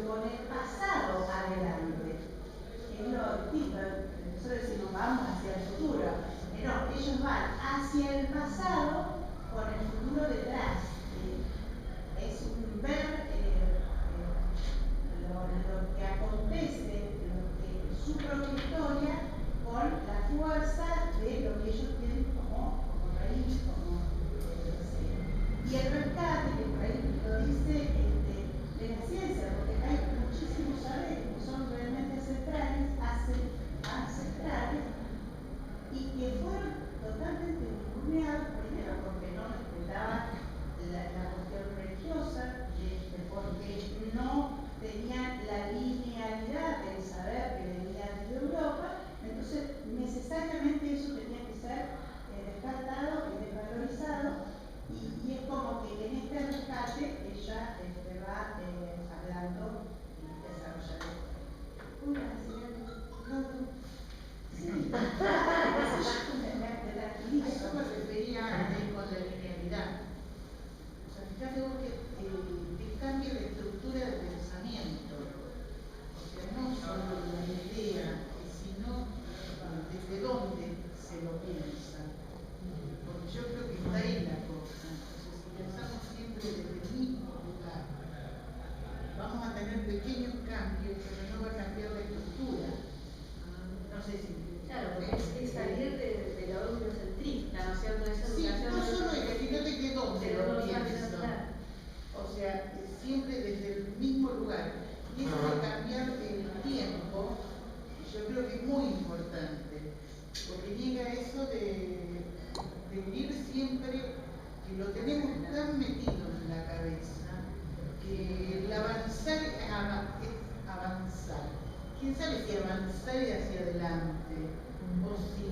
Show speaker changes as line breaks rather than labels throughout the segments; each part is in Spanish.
con el pasado adelante. Es lo distinto. Nosotros decimos vamos hacia el futuro. No, ellos van hacia el pasado con el futuro detrás. Es un ver lo que acontece, su propia historia, con la fuerza de lo que ellos tienen como raíz, y el rescate, que por ahí lo dice, de la ciencia, porque hay muchísimos saberes que son realmente ancestrales, y que fueron totalmente ninguneados, primero porque no respetaban la cuestión religiosa, porque no tenían la linealidad del saber que venía desde Europa. Entonces necesariamente eso tenía que ser descartado y desvalorizado, y es como que en este rescate ella va hablando y desarrollando.
Eso me refería con la linealidad. O sea, fíjate vos que cambia la estructura del pensamiento. O sea, no solo la idea, sino desde dónde se lo piensa. Porque yo creo que está ahí la cosa. O sea, si pensamos siempre desde el mismo lugar, vamos a tener pequeños cambios, pero no va a cambiar la estructura. No sé si...
Claro, porque es salir de la eurocentrista, ¿no es cierto? Esa
sí,
educación
no solo es que fíjate que dónde lo pienso.
Claro.
O sea, siempre desde el mismo lugar. Y eso de cambiar el tiempo, yo creo que es muy importante, porque llega eso de vivir siempre, que lo tenemos tan metido en la cabeza, que el avanzar es avanzar. ¿Quién sabe si avanzar es hacia adelante? O si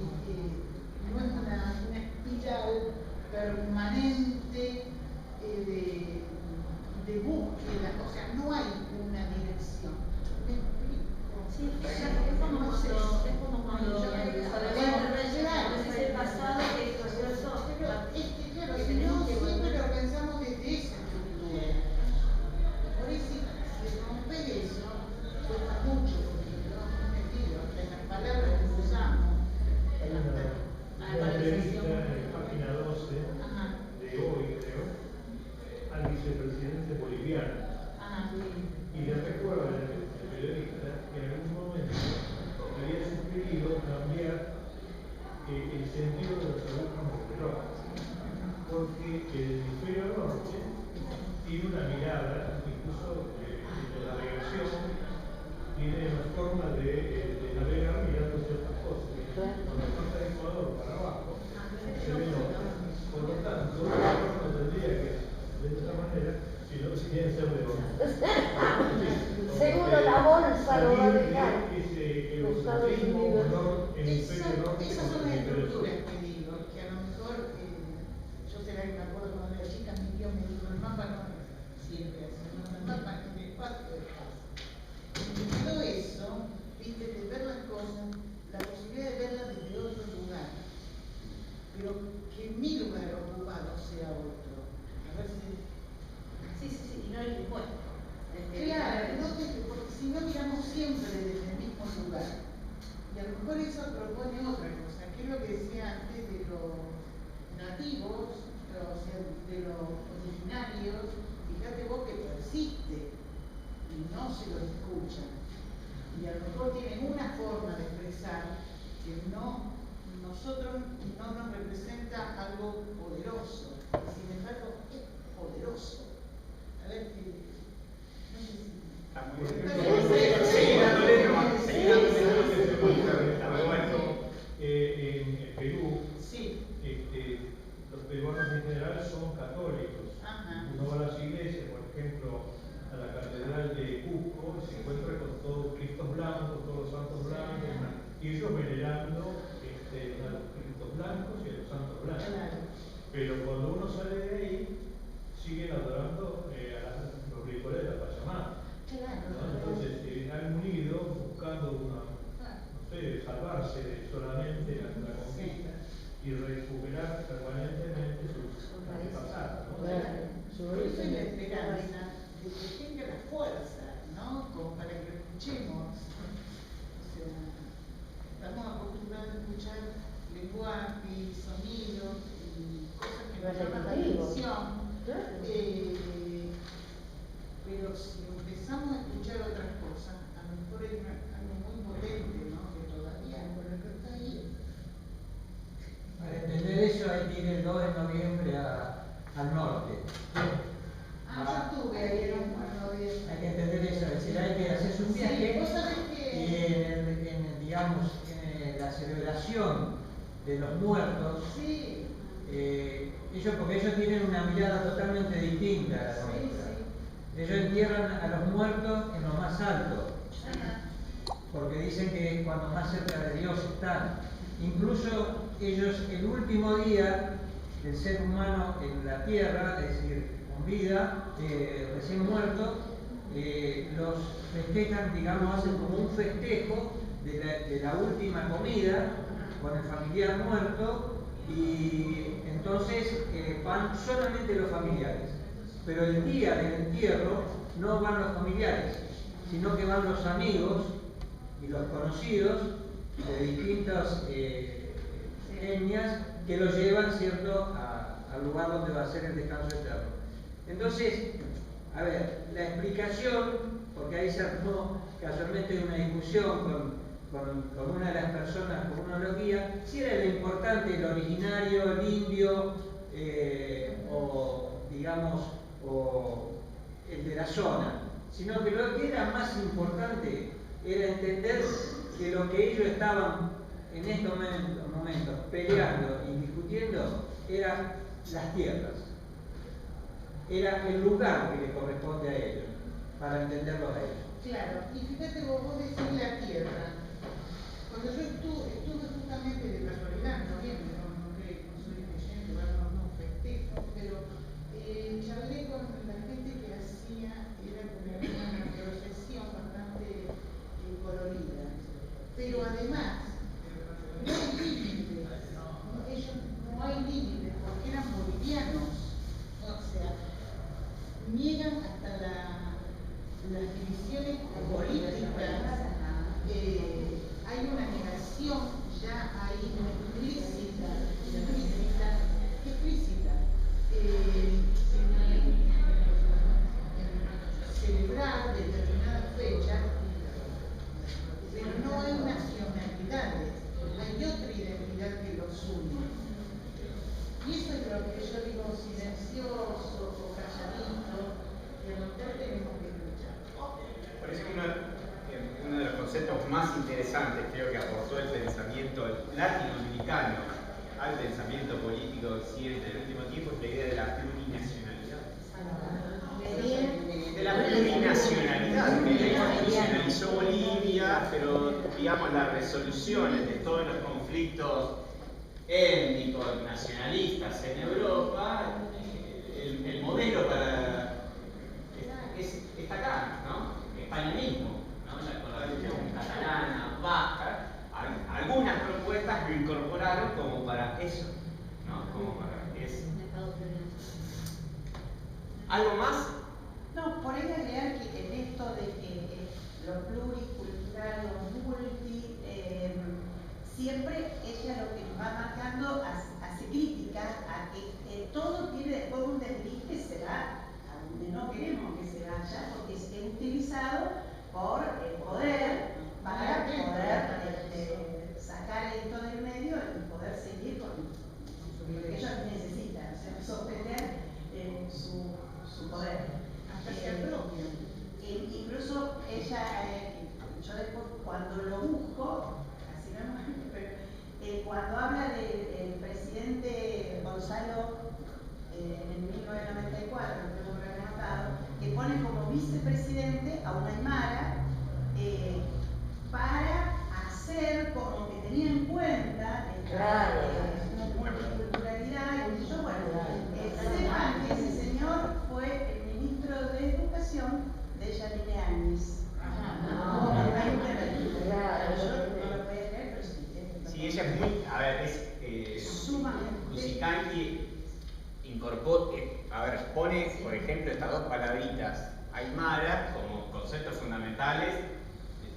no es una espiral permanente de búsqueda, o sea, no hay una dirección. ¿Me explico?
Sí, es como cuando el pasado que es gracioso.
Es que claro, si no siempre lo pensamos desde esa estructura. Por eso, si romper eso, cuesta mucho, porque no hemos metido hasta en las palabras que usamos.
Hay una entrevista en página 12 de hoy, creo, al vicepresidente boliviano. Y le recuerda el periodista que en algún momento había sugerido cambiar el sentido de los agujas de reloj, porque el hemisferio norte tiene una mirada, incluso de la navegación, tiene una forma de navegar mirando ciertas cosas. Cuando pasa de Ecuador para abajo, se ve norte. Por lo tanto, no tendría que de esta manera, sino que tiene que ser de norte.
Seguro la bolsa lo va a dejar.
Ese eurocentrismo, hemisferio norte.
Esas son las estructuras que digo, que a lo mejor, yo será que me acuerdo cuando era chica, mi tío me dijo, el mapa no es siempre así, el mapa es de espacio de espacio. Y todo eso, viste, de ver las cosas, la posibilidad de verlas desde otro lugar, pero que mi lugar ocupado sea otro. A ver si...
Sí, y no el impuesto.
Claro, porque si no miramos siempre desde el mismo lugar. Y a lo mejor eso propone otra cosa, que es lo que decía antes de los nativos, o sea, de los originarios. Fíjate vos que persiste y no se lo escucha. Y a lo mejor tienen una forma de expresar que nosotros no nos representa algo poderoso. Sin embargo, es poderoso. A ver si...
En Perú,
sí.
Los peruanos en general son católicos. Uno va a las iglesias, por ejemplo, a la catedral de Cusco, y se encuentra con todos los cristos blancos, todos los santos blancos, y ellos venerando a los cristos blancos y a los santos blancos. Pero cuando uno sale de ahí, siguen adorando a los rituales de la Pachamama. Entonces han unido buscando salvarse solamente la conquista y recuperar permanentemente sus antepasados.
Por eso hay la esperanza de que tenga la fuerza, ¿no? escuchemos. O sea, estamos acostumbrados a escuchar lenguaje, sonidos y cosas que nos llaman la atención. Pero si empezamos a escuchar otras cosas, a lo mejor hay algo muy potente, ¿no? Que todavía con lo que está ahí.
Para entender eso hay que ir el 2 de noviembre al norte.
Yo estuve ahí en noviembre.
Hay que entender eso, es decir, hay que hacerse un viaje
Sí, vos sabés que...
y digamos, en la celebración de los muertos,
sí.
porque ellos tienen una mirada totalmente distinta a la nuestra. Ellos entierran a los muertos en lo más alto, porque dicen que es cuando más cerca de Dios están. Incluso ellos, el último día del ser humano en la tierra, es decir, con vida, recién muerto, los festejan, digamos, hacen como un festejo de la última comida con el familiar muerto, y entonces van solamente los familiares. Pero el día del entierro no van los familiares, sino que van los amigos y los conocidos de distintas etnias que los llevan, ¿cierto?, al lugar donde va a ser el descanso eterno. Entonces, a ver, la explicación, porque ahí se armó casualmente una discusión con una de las personas, con uno de los guías, si era lo importante, el originario, el indio, o digamos, o el de la zona, sino que lo que era más importante era entender que lo que ellos estaban en estos momentos peleando y discutiendo eran las tierras, era el lugar que le corresponde a ellos, para entenderlos a ellos.
Claro, y fíjate vos decís la tierra. Cuando yo estuve justamente de casualidad, no soy creyente, no festejo, pero charlé con la gente que era una procesión bastante colorida. Pero además, no hay límites, ellos no hay límites porque eran bolivianos, o sea, niegan hasta las divisiones políticas. Hay una negación ya ahí explícita, celebrar determinadas fechas, pero no hay nacionalidades, hay otra identidad que los une. Y eso es lo que yo digo silencioso o calladito, que a lo mejor tenemos que escuchar.
Por eso uno de los conceptos más interesantes creo que aportó el pensamiento latinoamericano al pensamiento político occidental en el último tiempo es la idea de la plurinacionalidad. De la plurinacionalidad que institucionalizó Bolivia, pero digamos las resoluciones de todos los conflictos étnicos, nacionalistas en Europa, el modelo para está acá, ¿no? España mismo, ¿no? Con la región catalana, vasca, algunas propuestas lo incorporaron como para eso, ¿no? Como para eso. ¿Algo más?
No, por ahí agregar que en esto de que lo pluricultural, lo multi, siempre ella lo que nos va marcando hace críticas a que todo tiene después un desliz que se va a donde no queremos que se vaya, porque es utilizado por el poder para poder sacar esto del medio y poder seguir con lo que ellos necesitan, o sea, sostener su poder. Incluso ella, yo después cuando lo busco, así no pero cuando habla del presidente Gonzalo en 1994, que tengo relatado, que pone como vicepresidente a una aymara para hacer como que tenía en cuenta esta multiculturalidad y yo, bueno, sepan que ese señor fue el ministro de Educación de Yanine Áñez.
Sí, ella es muy, a ver, Cusicanqui pone, por ejemplo, estas dos palabritas, aymara, como conceptos fundamentales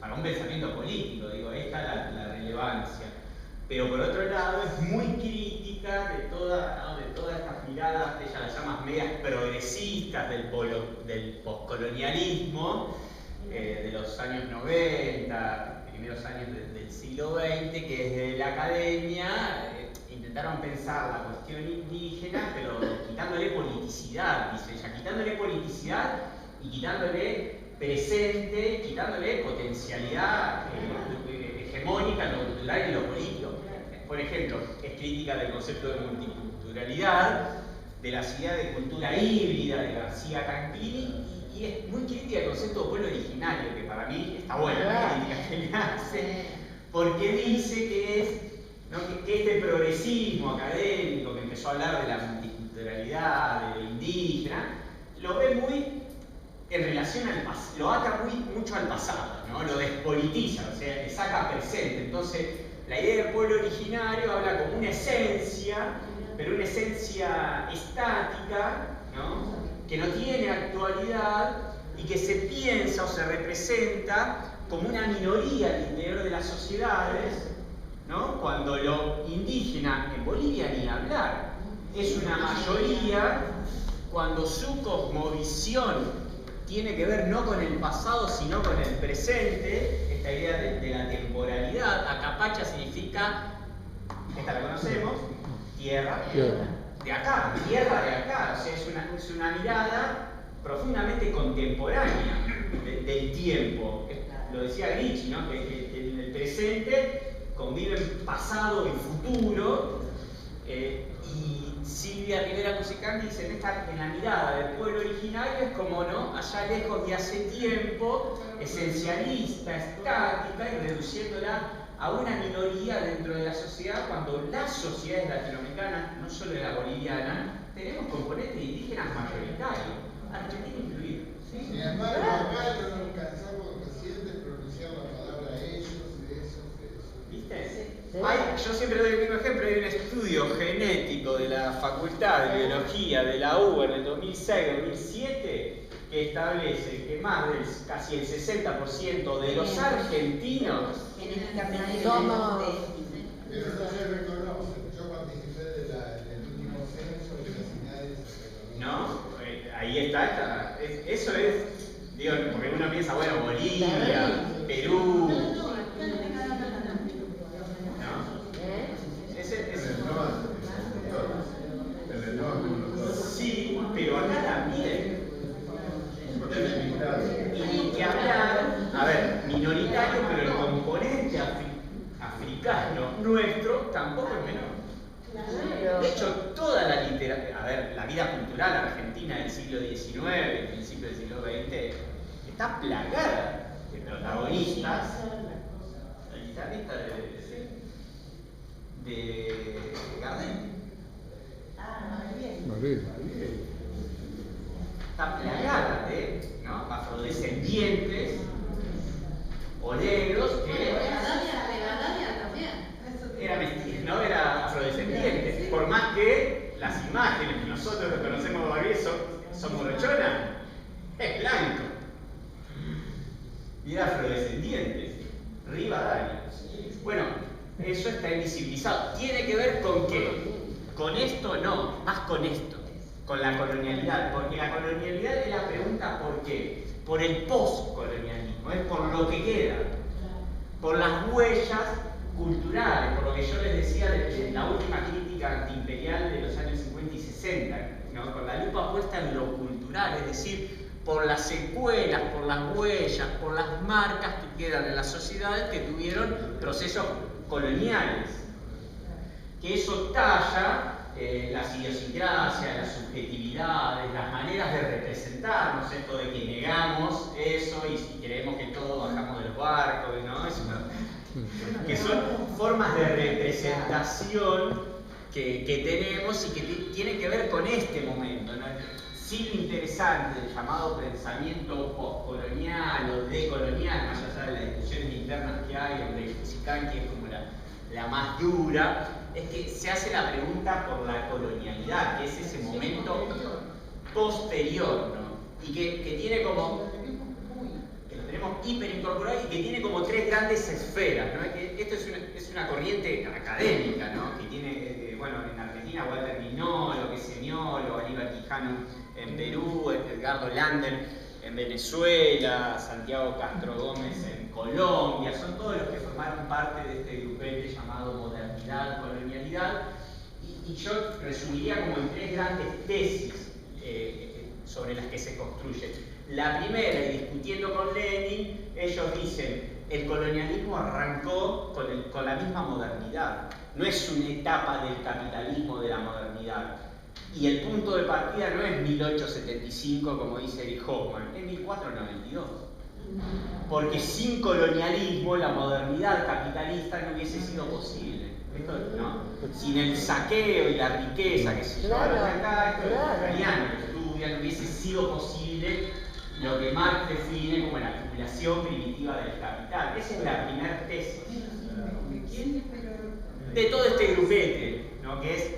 para un pensamiento político, digo, ahí está la relevancia. Pero por otro lado es muy crítica de todas estas miradas, ella las llama medias progresistas del poscolonialismo, de los años 90, primeros años del siglo XX, que desde la academia intentaron pensar la cuestión indígena, pero quitándole politicidad, dice ella, quitándole politicidad y quitándole presente, quitándole potencialidad hegemónica en lo cultural y en lo político. Por ejemplo, es crítica del concepto de multiculturalidad, de la idea de cultura híbrida de García Canclini, y es muy crítica del concepto de pueblo originario, que para mí está buena la crítica que le hace, porque dice que este progresismo académico que empezó a hablar de la multiculturalidad, de lo indígena, lo ve muy en relación al pasado, lo ata mucho al pasado, ¿no? Lo despolitiza, o sea, le saca presente. Entonces, la idea del pueblo originario habla como una esencia, pero una esencia estática, ¿no? Que no tiene actualidad y que se piensa o se representa como una minoría al interior de las sociedades, ¿no? Cuando lo indígena en Bolivia ni hablar, es una mayoría cuando su cosmovisión tiene que ver no con el pasado sino con el presente, esta idea de la temporalidad. Acapacha significa, esta la conocemos, tierra de acá, tierra de acá, o sea, es una mirada profundamente contemporánea del tiempo. Lo decía Gricci, ¿no? Que en el presente conviven pasado y futuro, y Silvia Rivera Musicandi dice en la mirada del pueblo originario es como, ¿no?, allá lejos de hace tiempo, esencialista, estática, y reduciéndola a una minoría dentro de la sociedad, cuando las sociedades latinoamericanas, no solo la boliviana, tenemos componentes indígenas mayoritarios, Argentina incluido. ¿Sí?
Sin embargo, acá no nos cansamos recién de pronunciar la palabra ellos, de
¿Viste?
Sí.
Yo siempre doy el mismo ejemplo. Hay un estudio genético de la Facultad de Biología de la UBA en el 2006-2007 que establece que más del casi el 60% de los argentinos
somos.
Pero no se reconocen. Yo participé del último censo y casi nadie se reconoce.
¿no? Ahí está. Eso es, digo, porque uno piensa, bueno, Bolivia, Perú. Sí, pero acá también. Y ni que hablar, a ver, minoritario, pero el componente africano nuestro tampoco es menor. De hecho, toda la literatura, a ver, la vida cultural argentina del siglo XIX, del principio del siglo XX, está plagada de protagonistas. La guitarrista de Gardel. Está plagada de, ¿no?, afrodescendientes o negros que era mestizo, ¿no? Era afrodescendiente. Por más que las imágenes que nosotros reconocemos de Barbie son morochonas, es blanco. Y era afrodescendiente. Rivadavia. Bueno, eso está invisibilizado. ¿Tiene que ver con qué? Con esto no, más con esto, con la colonialidad, porque la colonialidad es la pregunta ¿por qué? Por el postcolonialismo, es por lo que queda, por las huellas culturales, por lo que yo les decía de la última crítica antiimperial de los años 50 y 60, ¿no?, con la lupa puesta en lo cultural, es decir, por las secuelas, por las huellas, por las marcas que quedan en las sociedades que tuvieron procesos coloniales. Que eso talla las idiosincrasias, las subjetividades, las maneras de representarnos, esto de que negamos eso y si creemos que todos bajamos de los barcos, ¿no? Que son formas de representación que tenemos y que tienen que ver con este momento, ¿no? Sí, lo interesante del llamado pensamiento postcolonial o decolonial, más allá de las discusiones internas que hay, donde Fusicán, que es como la más dura, es que se hace la pregunta por la colonialidad, que es ese momento posterior, ¿no? Y que tiene como, que lo tenemos hiperincorporado y que tiene como tres grandes esferas, ¿no? Esto es una corriente académica, ¿no? Que tiene, bueno, en Argentina Walter Mignolo, que es semiólogo, Aníbal Quijano en Perú, Edgardo Lander en Venezuela, Santiago Castro Gómez en Colombia, son todos los que formaron parte de este grupete llamado modernidad, colonialidad, y yo resumiría como en tres grandes tesis sobre las que se construye. La primera, y discutiendo con Lenin, ellos dicen, el colonialismo arrancó con la misma modernidad, no es una etapa del capitalismo de la modernidad. Y el punto de partida no es 1875, como dice Eric Hoffman, es 1492. Porque sin colonialismo la modernidad capitalista no hubiese sido posible. Esto, ¿no? Sin el saqueo y la riqueza que se llevaron acá, esto los italianos lo estudian, no hubiese sido posible lo que Marx define como la acumulación primitiva del capital. Esa es la primera tesis de todo este grupete, ¿no? Que es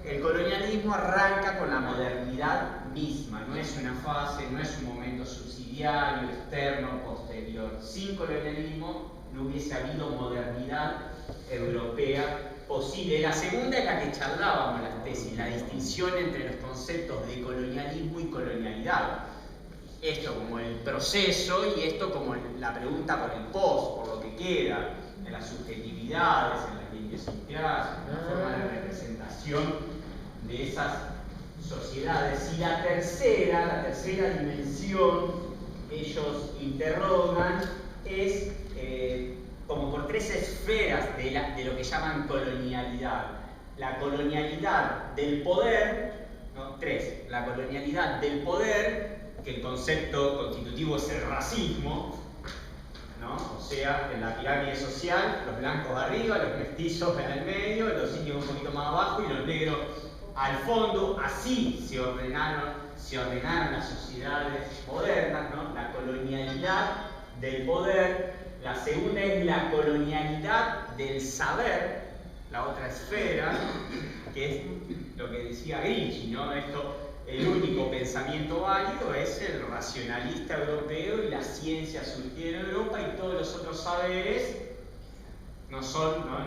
el colonialismo arranca con la modernidad misma, no es una fase, no es un momento subsidiario, externo, posterior. Sin colonialismo no hubiese habido modernidad europea posible. La segunda es la que charlábamos las tesis, la distinción entre los conceptos de colonialismo y colonialidad. Esto como el proceso y esto como la pregunta por el post, por lo que queda, en las subjetividades, en las idiosincrasias, en la forma de representación de esas sociedades. Y la tercera dimensión, ellos interrogan, es como por tres esferas de lo que llaman colonialidad. La colonialidad del poder, ¿no? Tres, la colonialidad del poder, que el concepto constitutivo es el racismo, ¿no? O sea, en la pirámide social, los blancos arriba, los mestizos en el medio, los indios un poquito más abajo y los negros al fondo. Así se ordenaron las sociedades modernas, ¿no? La colonialidad del poder. La segunda es la colonialidad del saber, la otra esfera, que es lo que decía Gramsci, ¿no? El único pensamiento válido es el racionalista europeo y la ciencia surgida en Europa, y todos los otros saberes no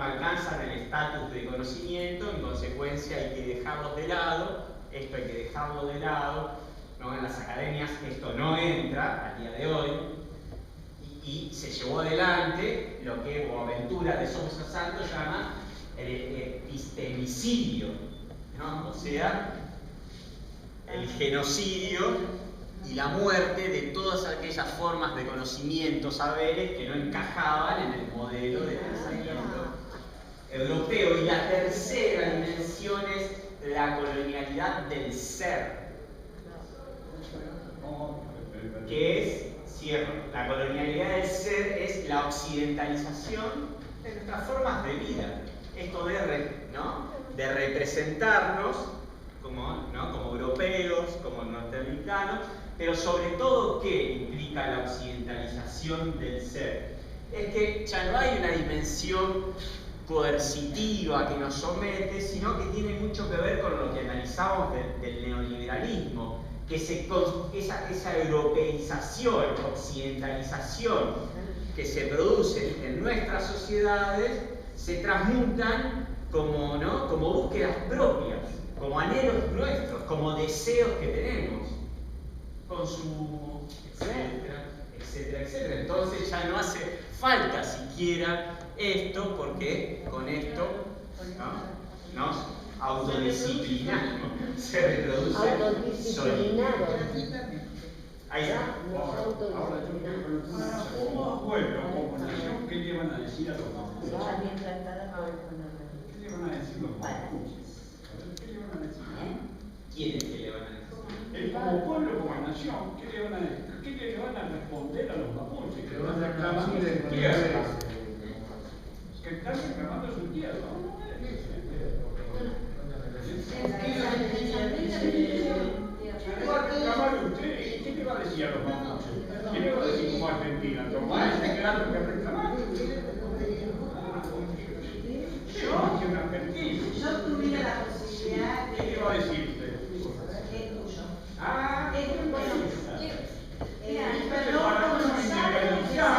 alcanzan el estatus de conocimiento, en consecuencia hay que dejarlos de lado, esto hay que dejarlo de lado, ¿no? En las academias esto no entra a día de hoy, y se llevó adelante lo que Boaventura de Sousa Santos llama el epistemicidio, ¿no? O sea, el genocidio y la muerte de todas aquellas formas de conocimiento, saberes que no encajaban en el modelo de pensamiento europeo. Y la tercera dimensión es la colonialidad del ser, que es, cierro, la colonialidad del ser es la occidentalización de nuestras formas de vida. Esto de representarnos como europeos, como norteamericanos, pero sobre todo, ¿qué implica la occidentalización del ser? Es que ya no hay una dimensión coercitiva que nos somete, sino que tiene mucho que ver con lo que analizamos del neoliberalismo, que esa europeización, occidentalización que se produce en nuestras sociedades, se transmutan como búsquedas propias, como anhelos nuestros, como deseos que tenemos, consumo, etcétera, etcétera, etcétera. Entonces ya no hace falta siquiera esto, porque con esto nos autodisciplinamos, se reproduce solito. Ahí está.
Ahora yo quiero preguntar, como pueblo, como nación, ¿qué le van a decir a los mapuches? ¿Qué le van a decir los mapuches? ¿Qué le van a decir?
¿Quiénes que le van a decir?
Como pueblo, como nación, ¿qué le van a responder a los mapuches? Que van reclamando su tierra. Que están reclamando su tierra. ¿Qué va a reclamar usted? ¿Qué le va a decir a los mapuches? ¿Qué le va a decir como Argentina? ¿Tomar ese grado que reclamar? Yo, que un argentino.
Yo tuviera la posibilidad de...
¿Qué le va a decir usted?
Es tuyo.
Ah,
Es bueno.
para no individualizar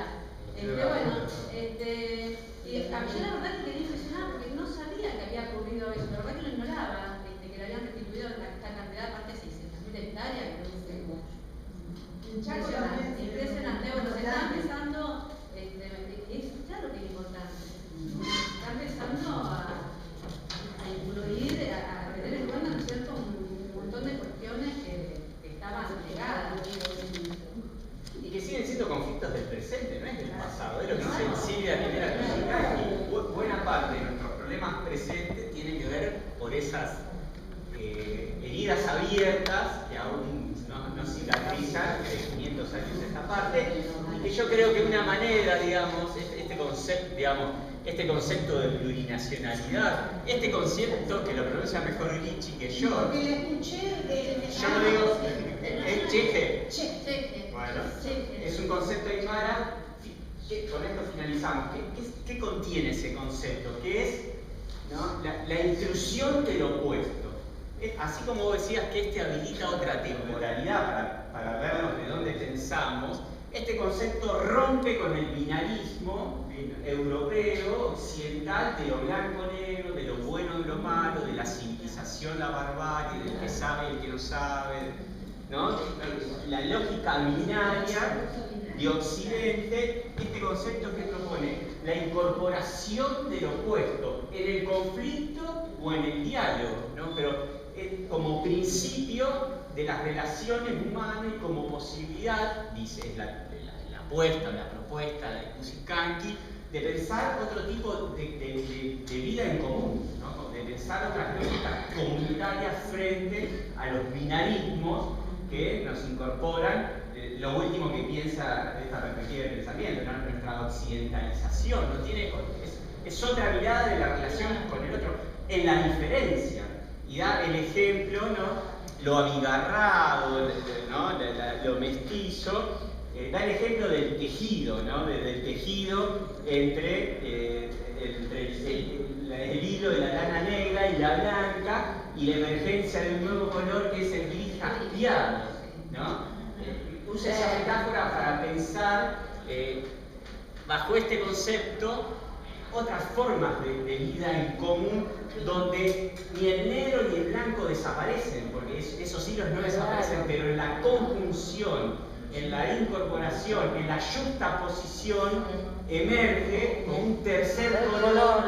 hablar. Bueno, y yo la verdad que quedé impresionada porque no sabía que había ocurrido eso, la verdad que lo ignoraba, que le habían restituido esta cantidad, aparte de 600.000 hectáreas, que impresionante, impresionante. Bueno, se está empezando, claro que es importante, se está empezando a incluir, a tener en cuenta, ¿no es cierto?, un montón de cuestiones que estaban negadas.
Y que siguen siendo conflictos del presente, no es del pasado, es lo que dice Silvia Rivera Cristina. Buena parte de nuestros problemas presentes tienen que ver por esas heridas abiertas que aún no cicatrizan de 500 años esta parte, y que yo creo que una manera, digamos, este concepto de plurinacionalidad, este concepto que lo pronuncia mejor Lichi que yo.
Porque le escuché
Yo lo digo, es cheje.
Cheje.
Bueno, es un concepto aymara. Con esto finalizamos. ¿Qué contiene ese concepto? Que es, ¿no?, la intrusión del opuesto. Así como vos decías que habilita otra temporalidad para vernos de dónde pensamos, este concepto rompe con el binarismo europeo, occidental, de lo blanco-negro, de lo bueno y lo malo, de la civilización, la barbarie, del que sabe y el que no sabe, ¿no? La lógica binaria de Occidente. Este concepto que propone la incorporación del opuesto en el conflicto o en el diálogo, ¿no? Pero como principio de las relaciones humanas y como posibilidad, dice la apuesta, la propuesta, la Kusikanki, de pensar otro tipo de vida en común, ¿no?, de pensar otras lógicas comunitarias frente a los binarismos que nos incorporan. Lo último que piensa esta perspectiva de pensamiento, ¿no?, nuestra occidentalización, ¿no? Es otra mirada de la relación con el otro en la diferencia, y da el ejemplo, ¿no?, lo abigarrado, ¿no?, lo mestizo. Da el ejemplo del tejido, ¿no?, del tejido entre el hilo de la lana negra y la blanca, y la emergencia de un nuevo color que es el gris jaspeado, ¿no? Usa esa metáfora para pensar, bajo este concepto, otras formas de vida en común, donde ni el negro ni el blanco desaparecen, porque esos hilos no desaparecen, pero en la conjunción, en la incorporación, en la juxtaposición, emerge un tercer color,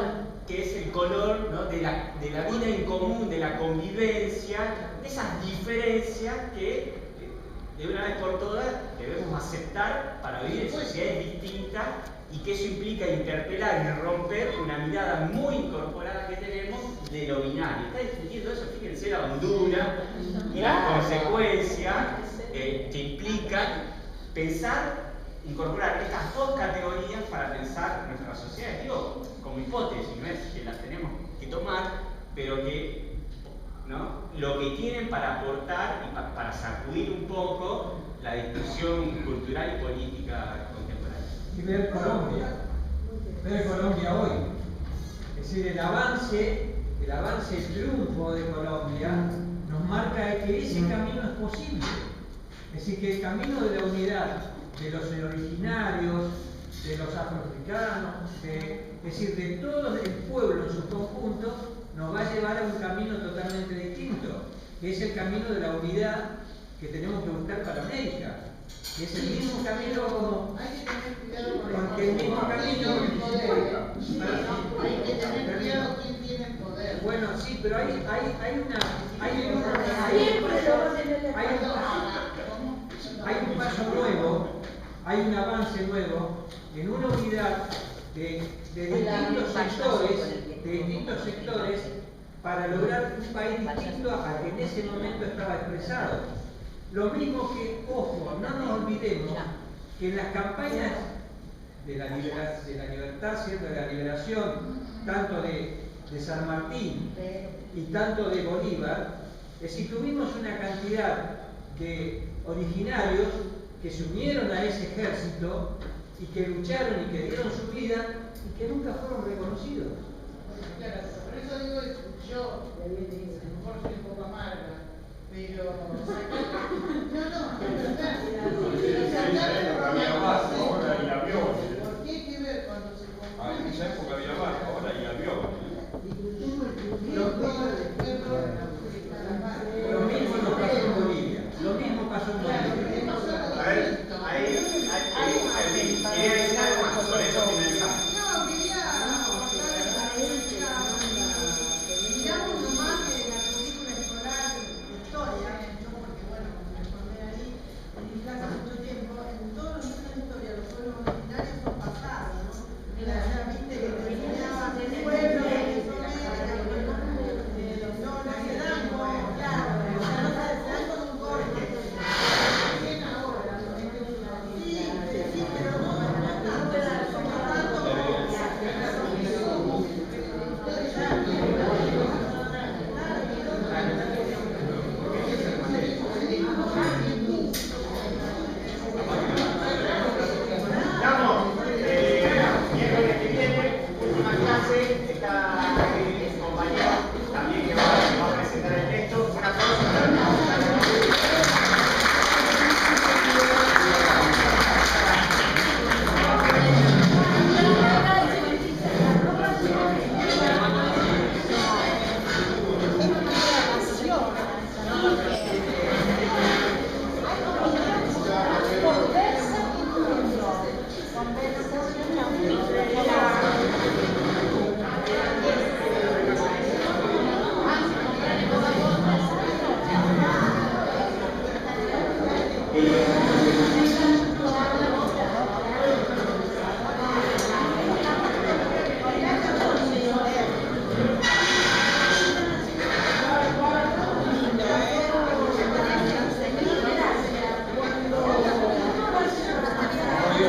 que es el color, ¿no?, de la vida en común, de la convivencia, esas diferencias que de una vez por todas debemos aceptar para vivir en sociedades distintas, y que eso implica interpelar y romper una mirada muy incorporada que tenemos de lo binario. Está discutiendo eso, fíjense la hondura y las consecuencias que implica pensar, incorporar estas dos categorías para pensar nuestra sociedad. Digo, como hipótesis, no es que las tenemos que tomar, pero que, ¿no?, lo que tienen para aportar y para sacudir un poco la discusión cultural y política contemporánea.
Y ver Colombia hoy. Es decir, el avance, el triunfo de Colombia nos marca que ese camino es posible. Es decir, que el camino de la unidad de los originarios, de los afroamericanos, es decir, de todo el pueblo en su conjunto, nos va a llevar a un camino totalmente distinto, que es el camino de la unidad que tenemos que buscar para América. Que es el mismo camino como...
Hay que tener cuidado con
el mismo camino...
Hay que tener cuidado quién tiene el poder.
Bueno, sí, pero hay un paso nuevo, hay un avance nuevo en una unidad de distintos sectores para lograr un país distinto a que en ese momento estaba expresado. Lo mismo que, ojo, no nos olvidemos que en las campañas de la libertad, ¿cierto?, de la liberación, tanto de San Martín y tanto de Bolívar, es decir, tuvimos una cantidad de originarios que se unieron a ese ejército y que lucharon y que dieron su vida y que nunca fueron reconocidos.
Claro, por eso digo, yo, a lo mejor soy un poco amarga, pero
ahora y la vio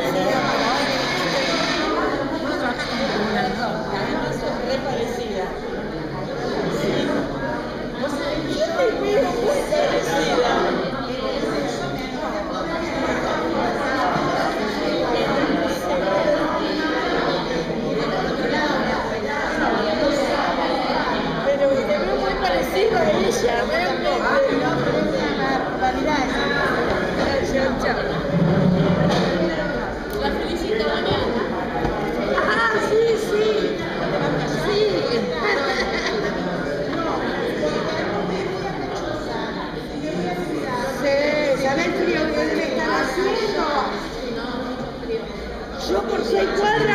parecida además sos re parecida. Sí. O sea, yo te veo muy parecida. Pero te veo muy parecida a ella, realmente. Chao. La felicito mañana. Ah, sí. Sí. ¿Sabes el frío que me están haciendo? Yo por 6 cuadras